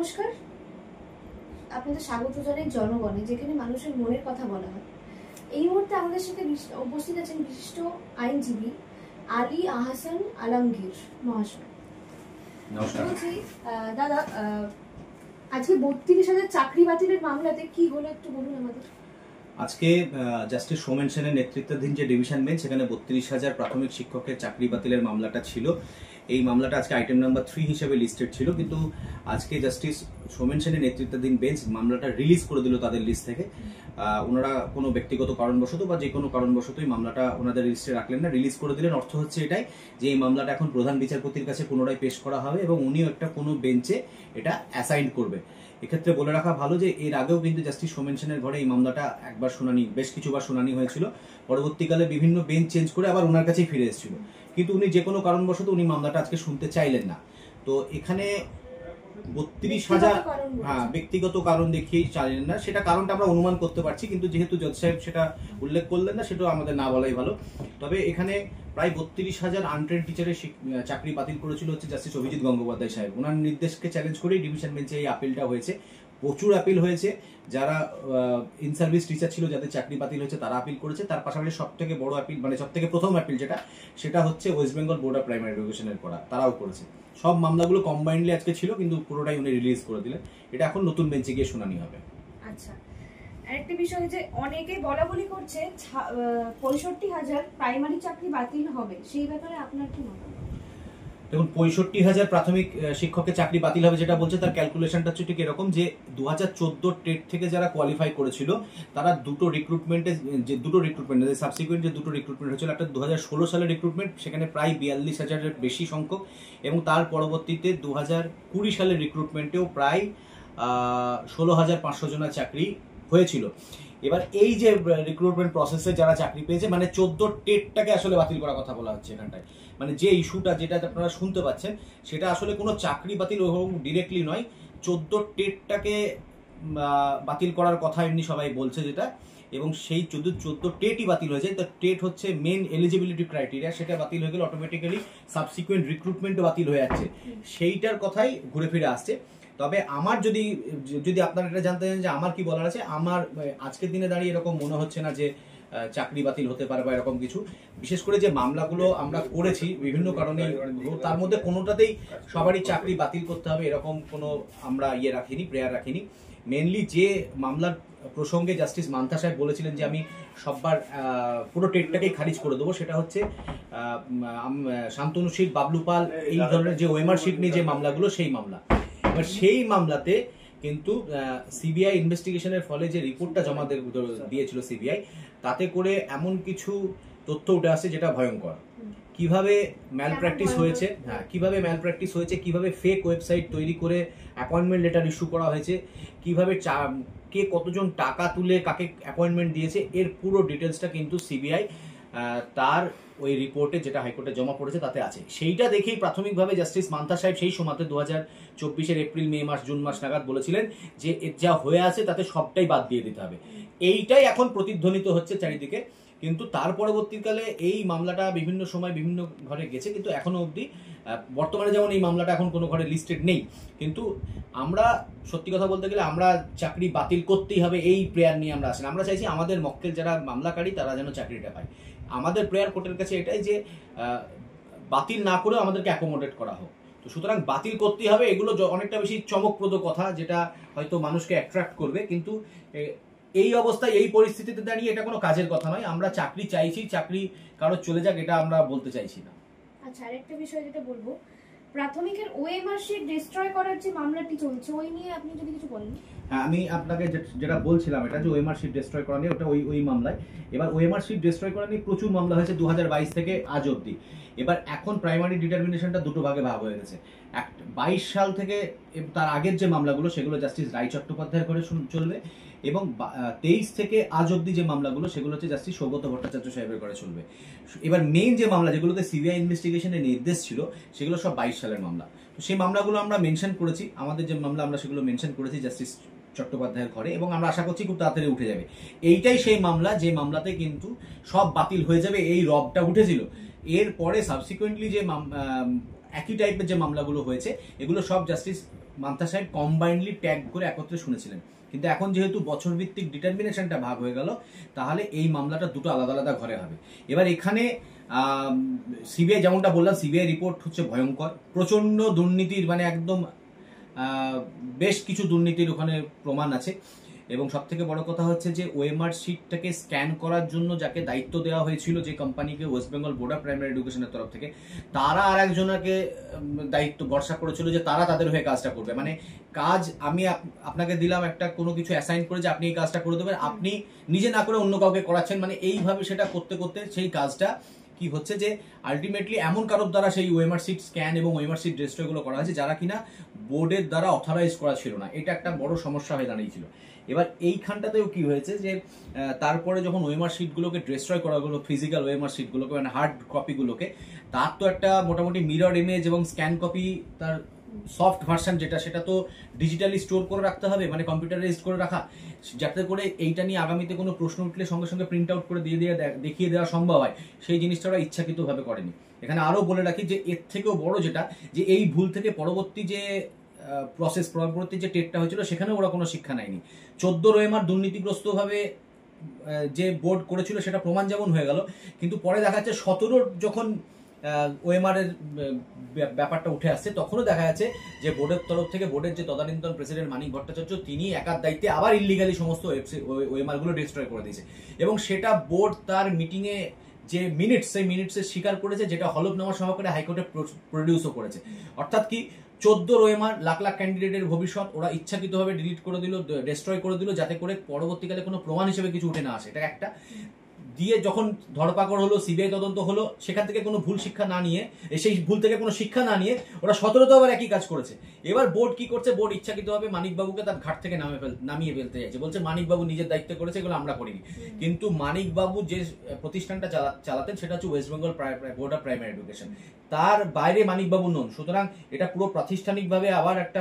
নমস্কার, আপনাদের স্বাগত জানাই জনগণে, যেখানে মানুষের মনের কথা বলা হয়। এই মুহূর্তে আমাদের সাথে উপস্থিত আছেন বিশিষ্ট আইনজীবী আলী আহসান আলমগীর মহাশয়। নমস্কার দাদা, আজকে 32,000 চাকরি বাতিলের মামলাতে কি হলো একটু বলুন আমাদের। আজকে জাস্টিস সৌমেন সেনের নেতৃত্বাধীন যে ডিভিশন বেঞ্চ, সেখানে 32,000 প্রাথমিক শিক্ষকের চাকরি বাতিলের মামলাটা ছিল। এই মামলাটা আজকে আইটেম নাম্বার 3 হিসেবে লিস্টেড ছিল, কিন্তু আজকে জাস্টিস সৌমেন সেনের নেতৃত্বাধীন বেঞ্চ মামলাটা রিলিজ করে দিল তাদের লিস্ট থেকে। ওনারা কোনো ব্যক্তিগত কারণবশত বা যে কোনো কারণবশতই মামলাটা ওনাদের লিস্টে রাখলেন না, রিলিজ করে দিলেন। অর্থ হচ্ছে এটাই যে এই মামলাটা এখন প্রধান বিচারপতির কাছে পুনরায় পেশ করা হবে এবং উনিও একটা কোনো বেঞ্চে এটা অ্যাসাইন করবে। এক্ষেত্রে বলে রাখা ভালো যে এর আগেও কিন্তু জাস্টিস সৌমেন সেনের ঘরে এই মামলাটা একবার শুনানি, বেশ কিছুবার শুনানি হয়েছিল। পরবর্তীকালে বিভিন্ন বেঞ্চ চেঞ্জ করে আবার ওনার কাছেই ফিরে এসেছিল, কিন্তু উনি যে কোনো কারণবশত উনি মামলাটা আজকে শুনতে চাইলেন না। তো এখানে 32,000 ব্যক্তিগত কারণ দেখিয়ে চাইলেন না, সেটা কারণটা আমরা অনুমান করতে পারছি, কিন্তু যেহেতু জজ সাহেব সেটা উল্লেখ করলেন না, সেটাও আমাদের না বলাই ভালো। তবে এখানে প্রায় 32,000 আনট্রেন্ড টিচারের চাকরি বাতিল করেছিল হচ্ছে জাস্টিস অভিজিৎ গঙ্গোপাধ্যায় সাহেব। ওনার নির্দেশকে চ্যালেঞ্জ করেই ডিভিশন বেঞ্চে এই আপিলটা হয়েছে। প্রচুর আপিল হয়েছে, যারা ইন সার্ভিস টিচার ছিল যাদের চাকরি বাতিল হয়েছে তারা আপিল করেছে। তার পাশাপাশি সব থেকে বড় আপিল, মানে সব থেকে প্রথম আপিল সেটা হচ্ছে West Bengal board of primary এডুকেশনের করা, তারাও করেছে। সব মামলাগুলো কম্বাইন্ডলি আজকে ছিল, কিন্তু পুরোটাই উনি রিলিজ করে দিলেন। এটা এখন নতুন বেঞ্চে গিয়ে শুনানি হবে। আচ্ছা, আরেকটা বিষয় যে অনেকে বলা বলি করছে 65,000 প্রাইমারি চাকরি বাতিল হবে, সেই ব্যাপারে আপনার কি মতামত? দেখুন, 65,000 প্রাথমিক শিক্ষকের চাকরি বাতিল হবে যেটা বলছে, তার ক্যালকুলেশনটা হচ্ছে ঠিক এরকম যে 2014 টেট থেকে যারা কোয়ালিফাই করেছিল তারা দুটো রিক্রুটমেন্ট সাবসিকুয়েন্ট যে দুটো রিক্রুটমেন্ট হয়েছিল, একটা 2016 সালের রিক্রুটমেন্ট, সেখানে প্রায় 42,000-এর বেশি সংখ্যক, এবং তার পরবর্তীতে 2020 সালের রিক্রুটমেন্টেও প্রায় 16,500 জনের চাকরি হয়েছিল। এবার এই যে রিক্রুটমেন্ট প্রসেসে যারা চাকরি পেয়েছে, মানে 14 টেটটাকে আসলে বাতিল করার কথা বলা হচ্ছে এখানটায়। মানে যে ইস্যুটা যেটা আপনারা শুনতে পাচ্ছেন, সেটা আসলে কোনো চাকরি বাতিল ওরকম ডিরেক্টলি নয়, 14 টেটটাকে বাতিল করার কথা এমনি সবাই বলছে যেটা, এবং সেই 14 টেটই বাতিল হয়ে যায়। তো টেট হচ্ছে মেন এলিজিবিলিটি ক্রাইটেরিয়া, সেটা বাতিল হয়ে গেলে অটোমেটিক্যালি সাবসিকুয়েন্ট রিক্রুটমেন্টও বাতিল হয়ে যাচ্ছে, সেইটার কথাই ঘুরে ফিরে আসছে। তবে আমার যদি আপনারা এটা জানতে চান যে আমার কি বলার আছে, আমার আজকের দিনে দাঁড়িয়ে এরকম মনে হচ্ছে না যে চাকরি বাতিল হতে পারে বা এরকম কিছু। বিশেষ করে যে মামলাগুলো আমরা করেছি বিভিন্ন কারণে, তার মধ্যে কোনোটাতেই সবারই চাকরি বাতিল করতে হবে এরকম কোনো আমরা প্রেয়ার রাখিনি। মেনলি যে মামলার প্রসঙ্গে জাস্টিস মান্থা সাহেব বলেছিলেন যে আমি সববার পুরো টেটটাকেই খারিজ করে দেবো, সেটা হচ্ছে শান্তনু শীল, বাবলু পাল, এই ধরনের যে ওএমআর শিট নিয়ে যে মামলাগুলো, সেই মামলা। এবার সেই মামলাতে কিন্তু সিবিআই ইনভেস্টিগেশনের ফলে যে রিপোর্টটা জমা দিয়েছিল সিবিআই, তাতে করে এমন কিছু তথ্য উঠে আসে যেটা ভয়ঙ্কর। কিভাবে ম্যাল প্র্যাকটিস হয়েছে, কিভাবে ফেক ওয়েবসাইট তৈরি করে অ্যাপয়েন্টমেন্ট লেটার ইস্যু করা হয়েছে, কিভাবে কে কতজন টাকা তুলে কাকে অ্যাপয়েন্টমেন্ট দিয়েছে, এর পুরো ডিটেলসটা কিন্তু সিবিআই তার ওই রিপোর্টে যেটা হাইকোর্টে জমা পড়েছে তাতে আছে। সেইটা দেখেই প্রাথমিকভাবে জাস্টিস মান্থা সাহেব সেই সময়তে 2024-এর এপ্রিল, মে মাস, জুন মাস নাগাদ বলেছিলেন যে যা হয়ে আছে তাতে সবটাই বাদ দিয়ে দিতে হবে। এইটাই এখন প্রতিধ্বনিত হচ্ছে চারিদিকে, কিন্তু তার পরবর্তীকালে এই মামলাটা বিভিন্ন সময় বিভিন্ন ঘরে গেছে, কিন্তু এখনো অবধি বর্তমানে যেমন এই মামলাটা এখন কোনো ঘরে লিস্টেড নেই। কিন্তু আমরা সত্যি কথা বলতে গেলে আমরা চাকরি বাতিল করতেই হবে এই প্রেয়ার নিয়ে আমরা আসি না। আমরা চাইছি আমাদের মক্কেল যারা মামলাকারী তারা যেন চাকরিটা পায়। আমাদের প্রেয়ার কোর্টের কাছে এটাই যে বাতিল না করেও আমাদেরকে অ্যাকোমোডেট করা হোক। তো সুতরাং বাতিল করতেই হবে, এগুলো অনেকটা বেশি চমকপ্রদ কথা, যেটা হয়তো মানুষকে অ্যাট্রাক্ট করবে, কিন্তু এই অবস্থায় এই পরিস্থিতিতে দাঁড়িয়ে এটা কোনো কাজের কথা নয়। আমরা চাকরি চাইছি, চাকরি কারো চলে যাক এটা আমরা বলতে চাইছি না। আচ্ছা, আরেকটা বিষয় যেটা বলবো, প্রাথমিকের ওএমআর শিট ডিস্ট্রয় করার যে মামলাটি চলছে, ওই নিয়ে আপনি যদি কিছু বলেন। হ্যাঁ, আমি আপনাকে যেটা বলছিলাম, এটা যে ওএমআর শিট ডিস্ট্রয় করা নিয়ে, ওটা ওই মামলায়। এবার ওএমআর শিট ডিস্ট্রয় করা নিয়ে প্রচুর মামলা হয়েছে 2022 থেকে আজ অবধি। এবার এখন প্রাইমারি ডিটারমিনেশনটা দুটো ভাগে ভাগ হয়ে গেছে। 22 সাল থেকে তার আগের যে মামলাগুলো সেগুলো জাস্টিস রায় চট্টোপাধ্যায়ের করে চলবে, এবং 23 থেকে আজ অবধি যে মামলাগুলো সেগুলো হচ্ছে জাস্টিস সৌগত ভট্টাচার্য সাহেবের করে চলবে। এবার মেইন যে মামলা যেগুলোতে সিবিআই ইনভেস্টিগেশনের নির্দেশ ছিল, সেগুলো সব 22 সালের মামলা। তো সেই মামলাগুলো আমরা মেনশন করেছি, আমাদের যে মামলা আমরা সেগুলো মেনশন করেছি জাস্টিস চট্টোপাধ্যায়ের ঘরে, এবং আমরা আশা করছি খুব তাড়াতাড়ি উঠে যাবে। এইটাই সেই মামলা যে মামলাতে কিন্তু সব বাতিল হয়ে যাবে, এই রবটা উঠেছিল। এরপরে সাবসিকুয়েন্টলি যে একই টাইপের যে মামলাগুলো হয়েছে, এগুলো সব জাস্টিস মান্থা সাহেব কম্বাইন্ডলি ট্যাগ করে একত্রে শুনেছিলেন। কিন্তু এখন যেহেতু বছর ভিত্তিক ডিটারমিনেশনটা ভাগ হয়ে গেল, তাহলে এই মামলাটা দুটো আলাদা আলাদা ঘরে হবে। এবার এখানে সিবিআই, যেমনটা বললাম, সিবিআই রিপোর্ট হচ্ছে ভয়ঙ্কর, প্রচন্ড দুর্নীতির, মানে একদম বেশ কিছু দুর্নীতির ওখানে প্রমাণ আছে। এবং সব থেকে বড় কথা হচ্ছে যে ওএমআর শিটটাকে স্ক্যান করার জন্য যাকে দায়িত্ব দেওয়া হয়েছিল, যে কোম্পানিকে, West Bengal board of primary এডুকেশনের তরফ থেকে, তারা আর একজনকে দায়িত্ব ভরসা করেছিল যে তারা তাদের হয়ে কাজটা করবে। মানে কাজ আমি আপনাকে দিলাম একটা কোনো কিছু অ্যাসাইন করে যে আপনি এই কাজটা করে দেবেন, আপনি নিজে না করে অন্য কাউকে করাচ্ছেন। মানে এইভাবে সেটা করতে করতে সেই কাজটা কি হচ্ছে যে আলটিমেটলি এমন কারোর দ্বারা সেই ওএমআর শিট স্ক্যান এবং ওএমআর শিট ডিস্ট্রয় গুলো করা হয়েছে যারা কিনা বোর্ডের দ্বারা অথরাইজ করা ছিল না। এটা একটা বড় সমস্যা হয়ে দাঁড়িয়েছিল। এবার এইখানটাতেও কি হয়েছে যে তারপরে যখন ওএমআর শিটগুলোকে ডিস্ট্রয় করা হলো, ফিজিক্যাল ওএমআর শিটগুলোকে, মানে হার্ড কপিগুলোকে, তার তো একটা মোটামুটি মিরর ইমেজ এবং স্ক্যান কপি, তার সফট ভার্সন যেটা, সেটা তো ডিজিটালি স্টোর করে রাখতে হবে, মানে কম্পিউটারাইজড করে রাখা, যাতে করে এইটা নিয়ে আগামীতে কোনো প্রশ্ন উঠলে সঙ্গে সঙ্গে প্রিন্ট আউট করে দেখিয়ে দেওয়া সম্ভব হয়। সেই জিনিসটা ওরা ইচ্ছাকৃতভাবে করেনি। এখানে আরও বলে রাখি যে এর থেকেও বড় যেটা, যে এই ভুল থেকে পরবর্তী যে পরবর্তী যে টেটটা হয়েছিল সেখানে ওরা কোনো শিক্ষা নেয়নি। 14 ওএমআর দুর্নীতিগ্রস্তভাবে যে বোর্ড করেছিল সেটা প্রমাণ যেমন হয়ে গেল, কিন্তু পরে দেখা যাচ্ছে 17 যখন ওএমআর এর ব্যাপারটা উঠে আসছে, তখনও দেখা যাচ্ছে যে বোর্ডের তরফ থেকে, বোর্ডের যে তদানীন্তন প্রেসিডেন্ট মানিক ভট্টাচার্য, তিনি একার দায়িত্বে আবার ইলিগালি সমস্ত ওএমআর গুলো ডিস্ট্রয় করে দিয়েছে। এবং সেটা বোর্ড তার মিটিংয়ে যে মিনিটস, সেই মিনিটসে স্বীকার করেছে, যেটা হলফনামা সহকারে হাইকোর্টে প্রডিউসও করেছে। অর্থাৎ কি, 14 ওএমআর, লাখ লাখ ক্যান্ডিডেটের ভবিষ্যৎ ওরা ইচ্ছাকৃতভাবে ডিলিট করে দিল, ডিস্ট্রয় করে দিল, যাতে করে পরবর্তীকালে কোনো প্রমাণ হিসেবে কিছু উঠে না আসে। এটা একটা দিয়ে যখন ধরপাকড় হলো, সিবিআই তদন্ত হলো, সেখান থেকে কোনো ভুল শিক্ষা না নিয়ে, সেই ভুল থেকে কোনো শিক্ষা না নিয়ে ওরা 17 আবার একই কাজ করেছে। এবার বোর্ড কি করছে, বোর্ড ইচ্ছাকৃতভাবে মানিকবাবুকে তার ঘাট থেকে নামিয়ে ফেলতে চাইছে, বলছে মানিকবাবু নিজের দায়িত্ব করেছে, এগুলো আমরা করিনি। কিন্তু মানিকবাবু যে প্রতিষ্ঠানটা চালাতেন সেটা হচ্ছে West Bengal board of primary education, তার বাইরে মানিকবাবু নন। সুতরাং এটা পুরো প্রাতিষ্ঠানিকভাবে আবার একটা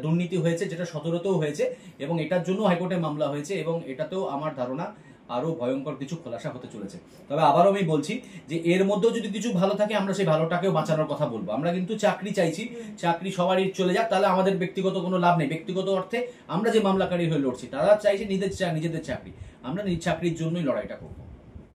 দুর্নীতি হয়েছে, যেটা 17তেও হয়েছে, এবং এটার জন্য হাইকোর্টে মামলা হয়েছে, এবং এটাতেও আমার ধারণা আরো ভয়ঙ্কর কিছু খোলাসা হতে চলেছে। তবে আবারও আমি বলছি যে এর মধ্যেও যদি কিছু ভালো থাকে, আমরা সেই ভালোটাকেও বাঁচানোর কথা বলবো। আমরা কিন্তু চাকরি চাইছি, চাকরি সবারই চলে যাক, তাহলে আমাদের ব্যক্তিগত কোনো লাভ নেই। ব্যক্তিগত অর্থে আমরা যে মামলাকারী হয়ে লড়ছি, তারা চাইছে নিজেদের চাকরি, আমরা নিজ চাকরির জন্যই লড়াইটা করবো।